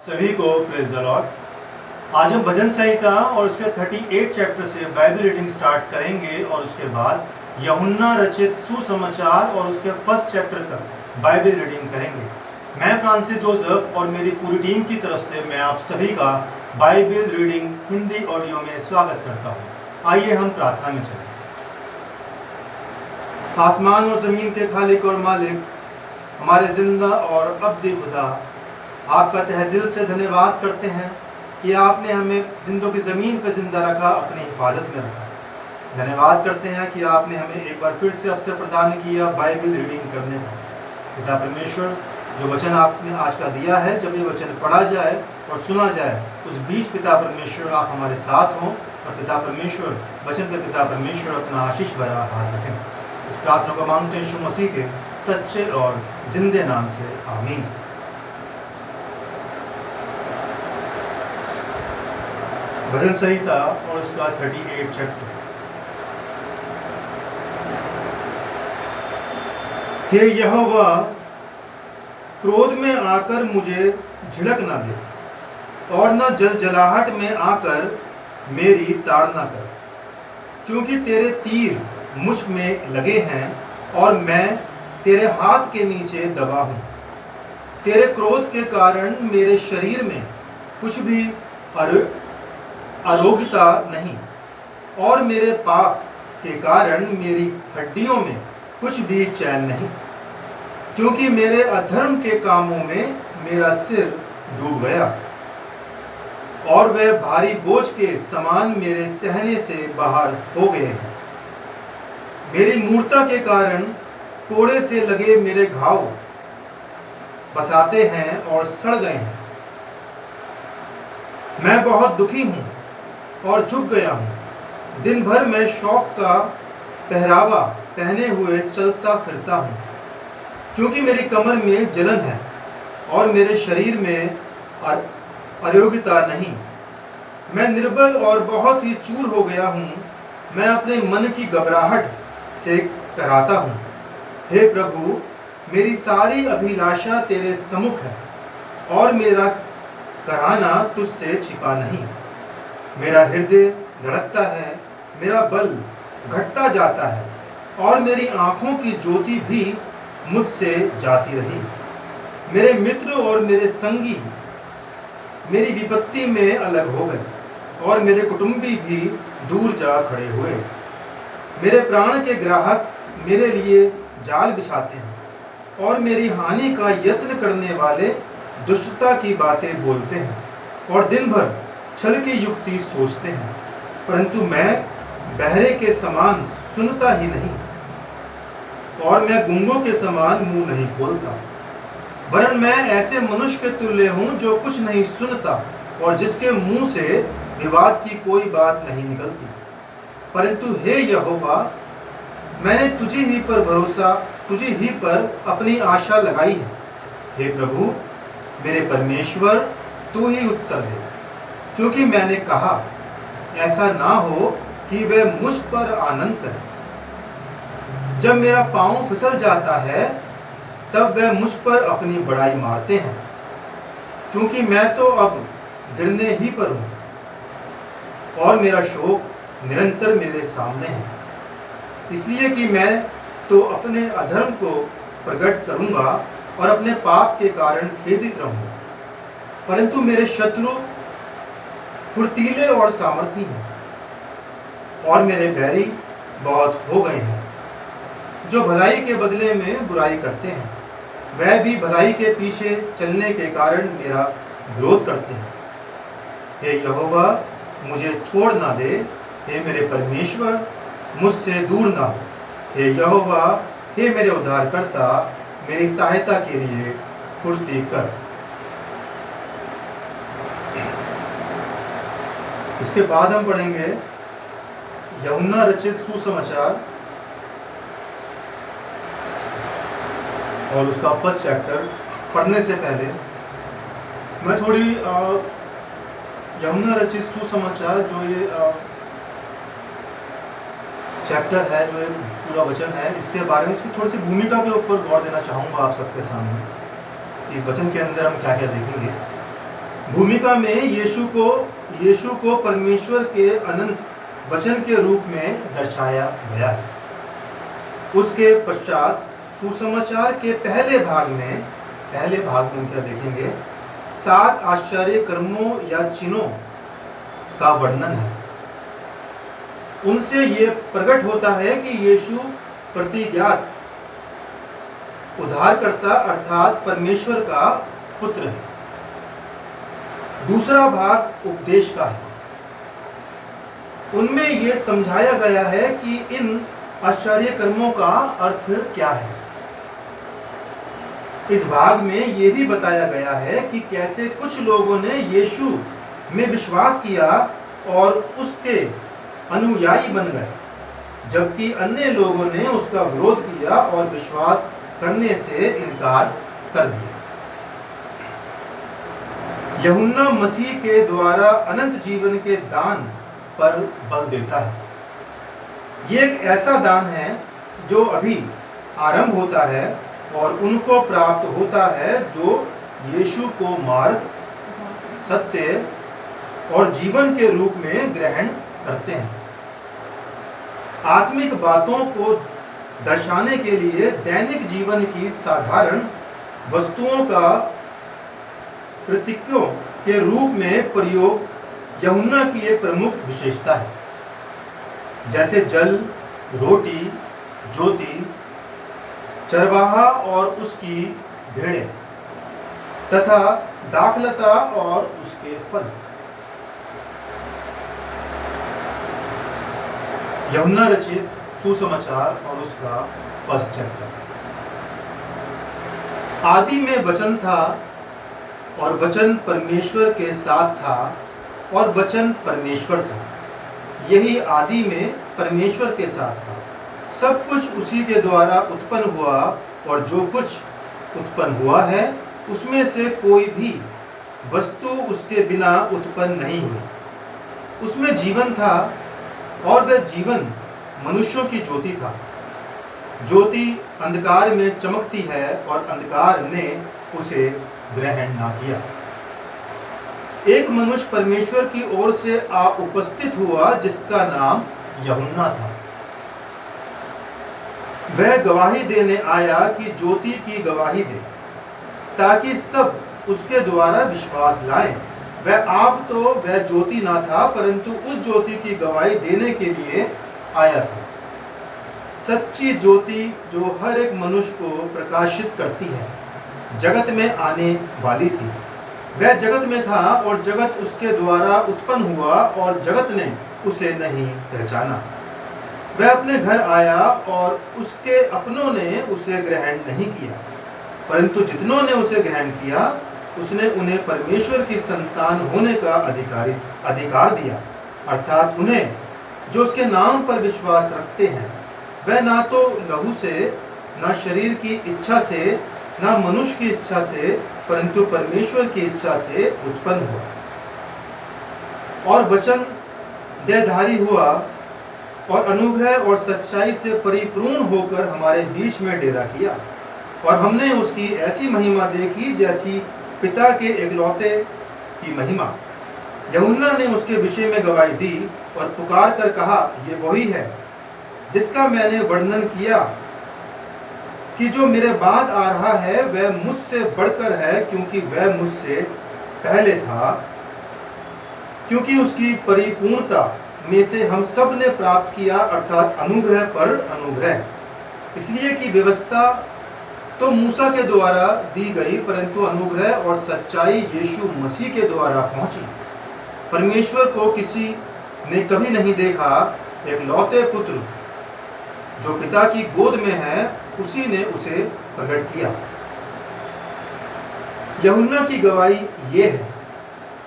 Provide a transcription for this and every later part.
सभी को praise the Lord. आज हम भजन संहिता और उसके 38 चैप्टर से बाइबल रीडिंग स्टार्ट करेंगे और उसके बाद यूहन्ना रचित सुसमाचार और उसके फर्स्ट चैप्टर तक बाइबल रीडिंग करेंगे। मैं फ्रांसिस जोसेफ और मेरी पूरी टीम की तरफ से मैं आप सभी का बाइबल रीडिंग हिंदी ऑडियो में स्वागत करता हूँ। आइए हम प्रार्थना में चलें। आसमान और ज़मीन के खालिक और मालिक, हमारे जिंदा और अब्दी खुदा, आपका तहे दिल से धन्यवाद करते हैं कि आपने हमें जिंदों की ज़मीन पर जिंदा रखा, अपनी हिफाजत में रखा। धन्यवाद करते हैं कि आपने हमें एक बार फिर से अवसर प्रदान किया बाइबल रीडिंग करने का। पिता परमेश्वर, जो वचन आपने आज का दिया है, जब ये वचन पढ़ा जाए और सुना जाए, उस बीच पिता परमेश्वर आप हमारे साथ हों और पिता परमेश्वर वचन पे पिता परमेश्वर अपना आशीष भरा हाथ रखें। इस प्रार्थना को मांगते हैं यीशु मसीह के सच्चे और जिंदे नाम से, आमीन। भजन संहिता और उसका 38 चैप्टर। हे यहोवा, क्रोध में आकर मुझे झिड़क ना दे और न जलजलाहट में आकर मेरी ताड़ना कर, क्योंकि तेरे तीर मुझ में लगे हैं और मैं तेरे हाथ के नीचे दबा हूँ। तेरे क्रोध के कारण मेरे शरीर में कुछ भी आरोग्यता नहीं और मेरे पाप के कारण मेरी हड्डियों में कुछ भी चैन नहीं, क्योंकि मेरे अधर्म के कामों में मेरा सिर डूब गया और वह भारी बोझ के समान मेरे सहने से बाहर हो गए हैं। मेरी मूर्ता के कारण कोड़े से लगे मेरे घाव बसाते हैं और सड़ गए हैं। मैं बहुत दुखी हूँ और झुक गया हूँ। दिन भर मैं शौक का पहरावा पहने हुए चलता फिरता हूँ, क्योंकि मेरी कमर में जलन है और मेरे शरीर में आरोग्यता नहीं। मैं निर्बल और बहुत ही चूर हो गया हूँ। मैं अपने मन की घबराहट से कराता हूँ। हे प्रभु, मेरी सारी अभिलाषा तेरे सम्मुख है और मेरा कराना तुझसे छिपा नहीं। मेरा हृदय धड़कता है, मेरा बल घटता जाता है और मेरी आंखों की ज्योति भी मुझसे जाती रही। मेरे मित्र और मेरे संगी मेरी विपत्ति में अलग हो गए और मेरे कुटुंबी भी दूर जा खड़े हुए। मेरे प्राण के ग्राहक मेरे लिए जाल बिछाते हैं और मेरी हानि का यत्न करने वाले दुष्टता की बातें बोलते हैं और दिन भर छल की युक्ति सोचते हैं, परंतु मैं बहरे के समान सुनता ही नहीं और मैं गूंगों के समान मुंह नहीं खोलता, वरन मैं ऐसे मनुष्य के तुल्य हूँ जो कुछ नहीं सुनता और जिसके मुंह से विवाद की कोई बात नहीं निकलती। परंतु हे यहोवा, मैंने तुझे ही पर भरोसा, तुझे ही पर अपनी आशा लगाई है। हे प्रभु मेरे परमेश्वर, तू ही उत्तर दे, क्योंकि मैंने कहा ऐसा ना हो कि वह मुझ पर आनंद करे। जब मेरा पांव फिसल जाता है तब वह मुझ पर अपनी बड़ाई मारते हैं, क्योंकि मैं तो अब गिरने ही पर हूँ और मेरा शोक निरंतर मेरे सामने है। इसलिए कि मैं तो अपने अधर्म को प्रकट करूंगा और अपने पाप के कारण खेदित रहूंगा, परंतु मेरे शत्रु फुर्तीले और सामर्थी हैं और मेरे बैरी बहुत हो गए हैं। जो भलाई के बदले में बुराई करते हैं, वह भी भलाई के पीछे चलने के कारण मेरा विरोध करते हैं। हे यहोवा, मुझे छोड़ ना दे। हे मेरे परमेश्वर, मुझसे दूर ना हो। हे यहोवा, हे मेरे उद्धारकर्ता, मेरी सहायता के लिए फुर्ती कर। इसके बाद हम पढ़ेंगे यूहन्ना रचित सुसमाचार और उसका फर्स्ट चैप्टर। पढ़ने से पहले मैं थोड़ी यूहन्ना रचित सुसमाचार जो ये चैप्टर है, जो ये पूरा वचन है, इसके बारे में, इसकी थोड़ी सी भूमिका के ऊपर गौर देना चाहूँगा आप सबके सामने। इस वचन के अंदर हम क्या क्या देखेंगे। भूमिका में यीशु को परमेश्वर के अनंत वचन के रूप में दर्शाया गया है। उसके पश्चात सुसमाचार के पहले भाग में क्या देखेंगे, 7 आश्चर्य कर्मों या चिन्हों का वर्णन है। उनसे ये प्रकट होता है कि यीशु प्रतिज्ञात उद्धारकर्ता अर्थात परमेश्वर का पुत्र है। दूसरा भाग उपदेश का है। उनमें यह समझाया गया है कि इन आश्चर्य कर्मों का अर्थ क्या है। इस भाग में यह भी बताया गया है कि कैसे कुछ लोगों ने यीशु में विश्वास किया और उसके अनुयायी बन गए, जबकि अन्य लोगों ने उसका विरोध किया और विश्वास करने से इनकार कर दिया। यूहन्ना मसीह के द्वारा अनंत जीवन के दान पर बल देता है। ये एक ऐसा दान है जो अभी आरंभ होता है और उनको प्राप्त होता है जो यीशु को मार्ग, सत्य और जीवन के रूप में ग्रहण करते हैं। आत्मिक बातों को दर्शाने के लिए दैनिक जीवन की साधारण वस्तुओं का प्रतीकों के रूप में प्रयोग यूहन्ना की एक प्रमुख विशेषता है, जैसे जल, रोटी, ज्योति, चरवाहा और उसकी भेड़ें तथा दाखलता और उसके फल। यूहन्ना रचित सुसमाचार और उसका फर्स्ट चैप्टर। आदि में वचन था और वचन परमेश्वर के साथ था और वचन परमेश्वर था। यही आदि में परमेश्वर के साथ था। सब कुछ उसी के द्वारा उत्पन्न हुआ और जो कुछ उत्पन्न हुआ है उसमें से कोई भी वस्तु उसके बिना उत्पन्न नहीं हुई। उसमें जीवन था और वह जीवन मनुष्यों की ज्योति था। ज्योति अंधकार में चमकती है और अंधकार ने उसे ग्रहण ना किया। एक मनुष्य परमेश्वर की ओर से आ उपस्थित हुआ जिसका नाम यूहन्ना था। वह गवाही देने आया कि ज्योति की गवाही दे, ताकि सब उसके द्वारा विश्वास लाएं। वह ज्योति ना था, परंतु उस ज्योति की गवाही देने के लिए आया था। सच्ची ज्योति जो हर एक मनुष्य को प्रकाशित करती है, जगत में आने वाली थी। वह जगत में था और जगत उसके द्वारा उत्पन्न हुआ और जगत ने उसे नहीं पहचाना। वह अपने घर आया और उसके अपनों ने उसे ग्रहण नहीं किया, परंतु जितनों ने उसे ग्रहण किया उसने उन्हें परमेश्वर की संतान होने का अधिकार दिया, अर्थात उन्हें जो उसके नाम पर विश्वास रखते हैं। वह ना तो लहू से, ना शरीर की इच्छा से, ना मनुष्य की इच्छा से, परंतु परमेश्वर की इच्छा से उत्पन्न हुआ। और वचन देहधारी हुआ और अनुग्रह और सच्चाई से परिपूर्ण होकर हमारे बीच में डेरा किया, और हमने उसकी ऐसी महिमा देखी जैसी पिता के एकलौते की महिमा। यूहन्ना ने उसके विषय में गवाही दी और पुकार कर कहा, ये वही है जिसका मैंने वर्णन किया कि जो मेरे बाद आ रहा है वह मुझसे बढ़कर है, क्योंकि वह मुझसे पहले था। क्योंकि उसकी परिपूर्णता में से हम सब ने प्राप्त किया, अर्थात अनुग्रह पर अनुग्रह। इसलिए कि व्यवस्था तो मूसा के द्वारा दी गई, परंतु अनुग्रह और सच्चाई यीशु मसीह के द्वारा पहुंची। परमेश्वर को किसी ने कभी नहीं देखा। एक लौते पुत्र जो पिता की गोद में है, उसी ने उसे प्रकट किया। यूहन्ना की गवाही ये है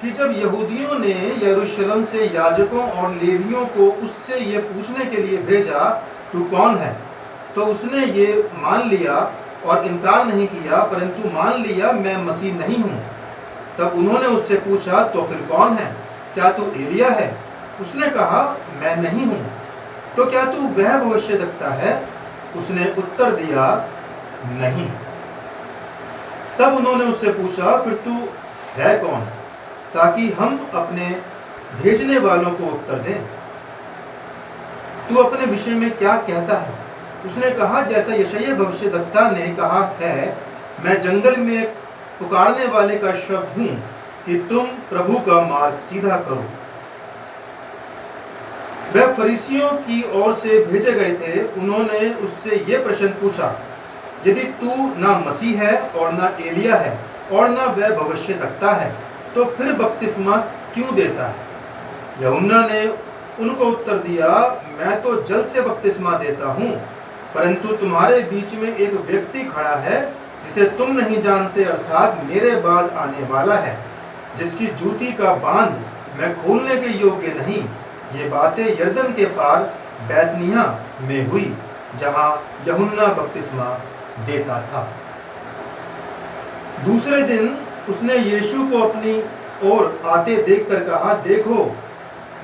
कि जब यहूदियों ने यरूशलेम से याजकों और लेवियों को उससे ये पूछने के लिए भेजा, तू कौन है, तो उसने ये मान लिया और इनकार नहीं किया, परंतु मान लिया मैं मसीह नहीं हूँ। तब उन्होंने उससे पूछा, तो फिर कौन है? क्या तू एलिया है? उसने कहा, मैं नहीं हूँ। तो क्या तू वह भविष्यद्वक्ता है? उसने उत्तर दिया, नहीं। तब उन्होंने उससे पूछा, फिर तू है कौन? ताकि हम अपने भेजने वालों को उत्तर दें। तू अपने विषय में क्या कहता है? उसने कहा, जैसा यशायाह भविष्यद्वक्ता ने कहा है, मैं जंगल में पुकारने वाले का शब्द हूं कि तुम प्रभु का मार्ग सीधा करो। वह फरीसियों की ओर से भेजे गए थे। उन्होंने उससे यह प्रश्न पूछा, यदि तू ना मसीह है और ना एलिया है और ना वह भविष्यद्वक्ता है, तो फिर बपतिस्मा क्यों देता है? यूहन्ना ने उनको उत्तर दिया, मैं तो जल से बपतिस्मा देता हूँ, परंतु तुम्हारे बीच में एक व्यक्ति खड़ा है जिसे तुम नहीं जानते, अर्थात मेरे बाद आने वाला है, जिसकी जूती का बांध मैं खोलने के योग्य नहीं। ये बातें यरदन के पार बैतनिय्याह में हुई, जहाँ यूहन्ना बपतिस्मा देता था। दूसरे दिन उसने यीशु को अपनी ओर आते देखकर कहा, देखो,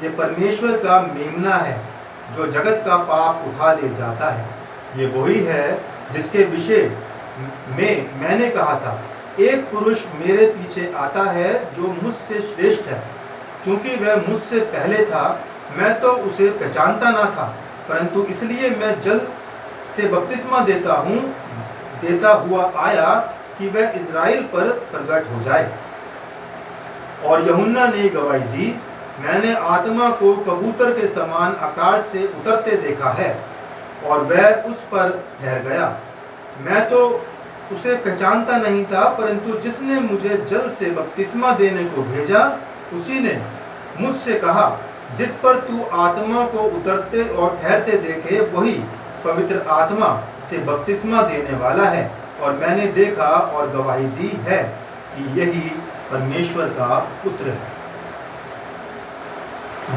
ये परमेश्वर का मेमना है जो जगत का पाप उठा ले जाता है। ये वही है जिसके विषय में मैंने कहा था, एक पुरुष मेरे पीछे आता है जो मुझसे श्रेष्ठ है, क्योंकि वह मुझसे पहले था। मैं तो उसे पहचानता ना था, परंतु इसलिए मैं जल से बपतिस्मा देता हुआ आया कि वह इज़राइल पर प्रकट हो जाए। और यूहन्ना ने गवाही दी, मैंने आत्मा को कबूतर के समान आकाश से उतरते देखा है, और वह उस पर ठहर गया। मैं तो उसे पहचानता नहीं था, परंतु जिसने मुझे जल से बपतिस्मा देने को भेजा, उसी ने मुझसे कहा, जिस पर तू आत्मा को उतरते और ठहरते देखे, वही पवित्र आत्मा से बपतिस्मा देने वाला है। और मैंने देखा और गवाही दी है कि यही परमेश्वर का पुत्र है।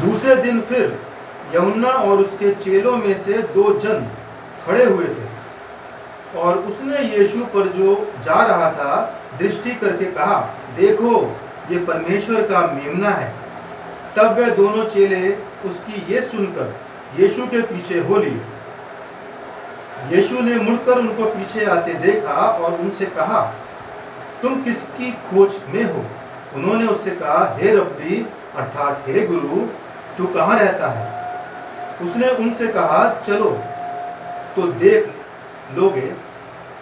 दूसरे दिन फिर यूहन्ना और उसके चेलों में से 2 जन खड़े हुए थे, और उसने यीशु पर जो जा रहा था दृष्टि करके कहा, देखो, ये परमेश्वर का मेमना है। तब वे दोनों चेले उसकी ये सुनकर यीशु के पीछे हो लिए। यीशु ने मुड़कर उनको पीछे आते देखा और उनसे कहा, तुम किसकी खोज में हो? उन्होंने उससे कहा, हे रब्बी, अर्थात हे गुरु, तू कहाँ रहता है? उसने उनसे कहा, चलो तो देख लोगे।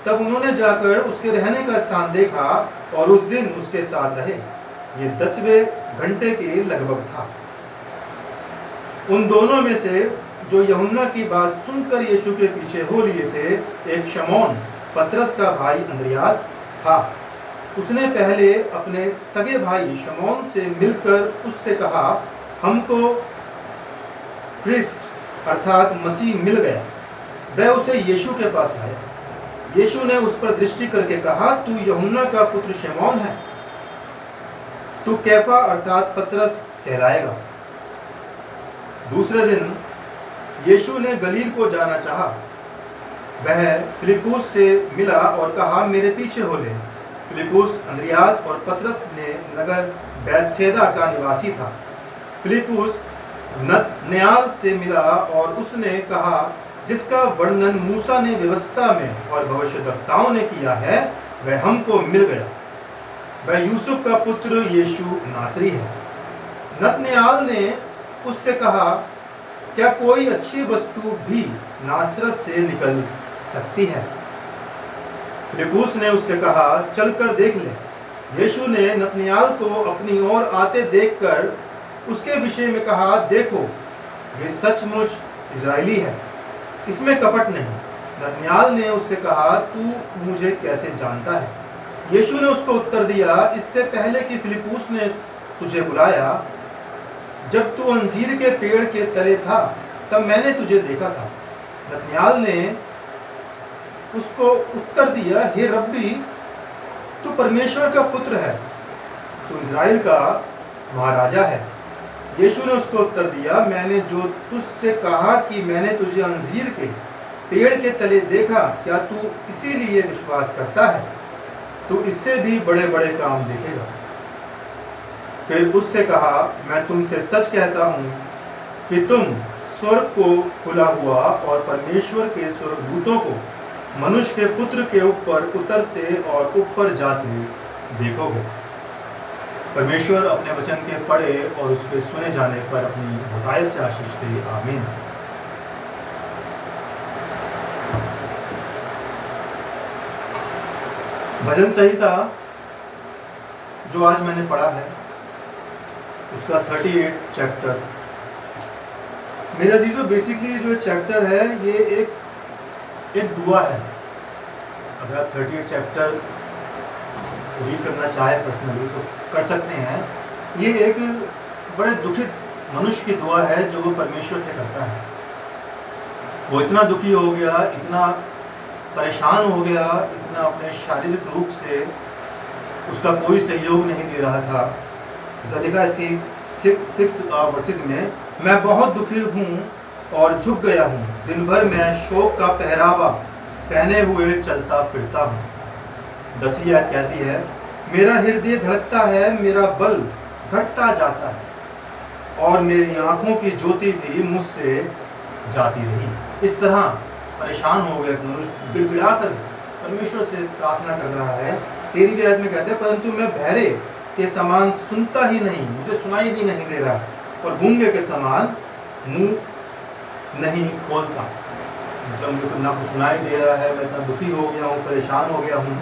तब उन्होंने जाकर उसके रहने का स्थान देखा और उस दिन उसके साथ रहे। ये 10वें घंटे के लगभग था। उन दोनों में से जो यूहन्ना की बात सुनकर यीशु के पीछे हो लिए थे, एक शमौन पतरस का भाई अंद्रियास था। उसने पहले अपने सगे भाई शमौन से मिलकर उससे कहा, हमको क्रिस्ट अर्थात मसीह मिल गया। वह उसे यीशु के पास लाया। यीशु ने उस पर दृष्टि करके कहा, तू यूहन्ना का पुत्र शमौन है, तू कैफा अर्थात पतरस कहलाएगा। दूसरे दिन यीशु ने गलील को जाना चाहा। वह फिलिप्पुस से मिला और कहा, मेरे पीछे हो ले। फिलिप्पुस अंद्रियास और पतरस ने नगर बैतसैदा का निवासी था। फिलिप्पुस नतनएल से मिला और उसने कहा, जिसका वर्णन मूसा ने व्यवस्था में और भविष्यद्वक्ताओं ने किया है, वह हमको मिल गया। वह यूसुफ का पुत्र यीशु नासरी है। नतनएल ने उससे कहा, क्या कोई अच्छी वस्तु भी नासरत से निकल सकती है? फिलिप्पुस ने उससे कहा, चलकर देख ले। यीशु ने नतनएल को अपनी ओर आते देखकर उसके विषय में कहा, देखो, ये सचमुच इज़राइली है, इसमें कपट नहीं। नतनएल ने उससे कहा, तू मुझे कैसे जानता है? यीशु ने उसको उत्तर दिया, इससे पहले कि फिलिप्पुस ने तुझे बुलाया, जब तू अंजीर के पेड़ के तले था, तब मैंने तुझे देखा था। नतनएल ने उसको उत्तर दिया, हे रब्बी, तू परमेश्वर का पुत्र है, तू इज़राइल का महाराजा है। यीशु ने उसको उत्तर दिया, मैंने जो तुझसे कहा कि मैंने तुझे अंजीर के पेड़ के तले देखा, क्या तू इसीलिए विश्वास करता है? तू इससे भी बड़े बड़े काम देखेगा। फिर उससे कहा, मैं तुमसे सच कहता हूँ कि तुम स्वर्ग को खुला हुआ और परमेश्वर के स्वर्गदूतों को मनुष्य के पुत्र के ऊपर उतरते और ऊपर जाते देखोगे। परमेश्वर अपने वचन के पढ़े और उसके सुने जाने पर अपनी बहुतायत से आशीष दे। आमीन। भजन संहिता जो आज मैंने पढ़ा है उसका 38 चैप्टर। मेरे अजीजों, बेसिकली जो चैप्टर है ये एक दुआ है। अगर आप 38 चैप्टर रीड करना चाहे पर्सनली तो कर सकते हैं। ये एक बड़े दुखित मनुष्य की दुआ है जो वो परमेश्वर से करता है। वो इतना दुखी हो गया, इतना परेशान हो गया, इतना अपने शारीरिक रूप से उसका कोई सहयोग नहीं दे रहा था। जैसा लिखा इसकी 6 वर्सेस में, मैं बहुत दुखी हूँ और झुक गया हूँ, दिन भर मैं शोक का पहरावा पहने हुए चलता फिरता हूँ। 10वीं आयत कहती है, मेरा हृदय धड़कता है, मेरा बल घटता जाता है और मेरी आंखों की ज्योति भी मुझसे जाती रही। इस तरह परेशान हो गया मनुष्य, गिड़गिड़ा कर परमेश्वर से प्रार्थना कर रहा है। 13वीं आयत में कहते हैं, परंतु मैं बहरे के समान सुनता ही नहीं, मुझे सुनाई भी नहीं दे रहा, और गूंगे के समान मुंह नहीं खोलता। मतलब मुझे ना कुछ सुनाई दे रहा है, मैं इतना दुखी हो गया हूँ, परेशान हो गया हूँ।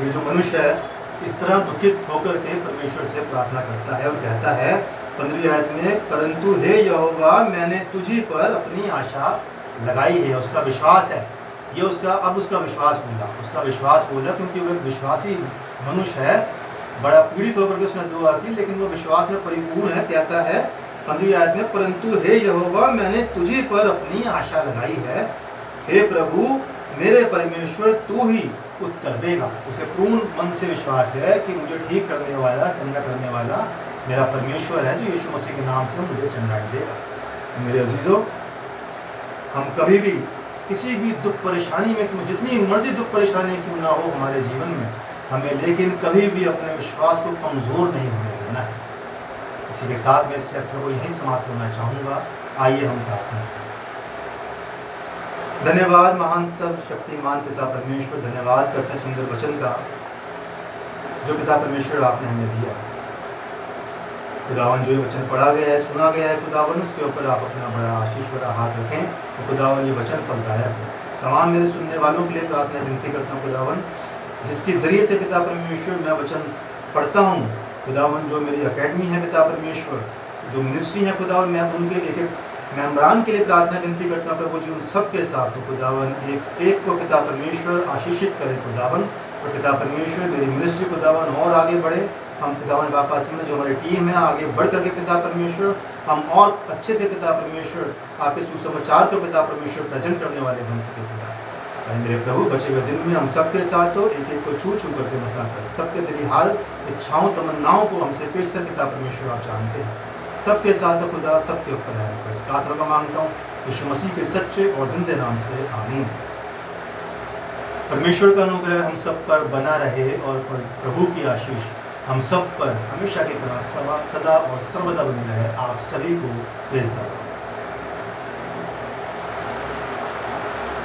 ये जो मनुष्य है इस तरह दुखित होकर के परमेश्वर से प्रार्थना करता है और कहता है 15वीं आयत में, परंतु हे यहोवा, मैंने तुझी पर अपनी आशा लगाई है। उसका विश्वास है, ये उसका विश्वास बोला क्योंकि वो एक विश्वासी मनुष्य है। बड़ा पीड़ित होकर के उसने दुआ की, लेकिन वो विश्वास में परिपूर्ण है। कहता है 15वीं आयत में, परंतु हे यहोवा, मैंने तुझी पर अपनी आशा लगाई है। हे प्रभु मेरे परमेश्वर, तू ही उत्तर देगा। उसे पूर्ण मन से विश्वास है कि मुझे ठीक करने वाला, चंगा करने वाला मेरा परमेश्वर है, जो यीशु मसीह के नाम से मुझे चंगाई देगा। मेरे अजीजों, हम कभी भी किसी भी दुख परेशानी में क्यों, जितनी मर्जी दुख परेशानी क्यों ना हो हमारे जीवन में, हमें लेकिन कभी भी अपने विश्वास को कमज़ोर नहीं होने देना है। इसी के साथ मैं इस चैप्टर को यहीं समाप्त करना चाहूँगा। आइए हम प्रार्थना करें। धन्यवाद महान सर्वशक्तिमान पिता परमेश्वर, धन्यवाद करते हैं सुंदर वचन का जो पिता परमेश्वर आपने हमें दिया। खुदावन, जो ये वचन पढ़ा गया है, सुना गया है, खुदावन उसके ऊपर आप अपना बड़ा आशीष भरा हाथ रखें तो खुदावन ये वचन फलदायक हो। तमाम मेरे सुनने वालों के लिए प्रार्थना विनती करता हूँ खुदावन, जिसके ज़रिए से पिता परमेश्वर मैं वचन पढ़ता हूँ। खुदावन, जो मेरी अकेडमी है पिता परमेश्वर, जो मिनिस्ट्री है खुदावन, मैं उनके एक एक मेम्बरान के लिए प्रार्थना विनती करता हूँ प्रभु जी, उन सब के साथ तो खुदावन एक एक को पिता परमेश्वर आशीषित करें खुदावन। और पिता परमेश्वर मेरी मिनिस्ट्री खुदावन और आगे बढ़े। हम खुदावन वापस में जो हमारी टीम है आगे बढ़ करके पिता परमेश्वर हम और अच्छे से पिता परमेश्वर आपके सुसमाचार को पिता परमेश्वर प्रेजेंट करने वाले बन सके पिता। मेरे प्रभु, बचे हुए दिन में हम सबके साथ हो, एक एक को छू छू करके मसा कर सबके दिली हाल, इच्छाओं, तमन्नाओं को हमसे पेश कर पिता परमेश्वर आप जानते हैं। सबके साथ खुदा, सबके ऊपर रहम कर। इस प्रार्थना को मांगता हूँ यीशु मसीह के सच्चे और जिंदे नाम से, आमीन। परमेश्वर का अनुग्रह हम सब पर बना रहे और प्रभु की आशीष हम सब पर हमेशा की तरह सदा और सर्वदा बनी रहे। आप सभी को प्रेज़ द लॉर्ड।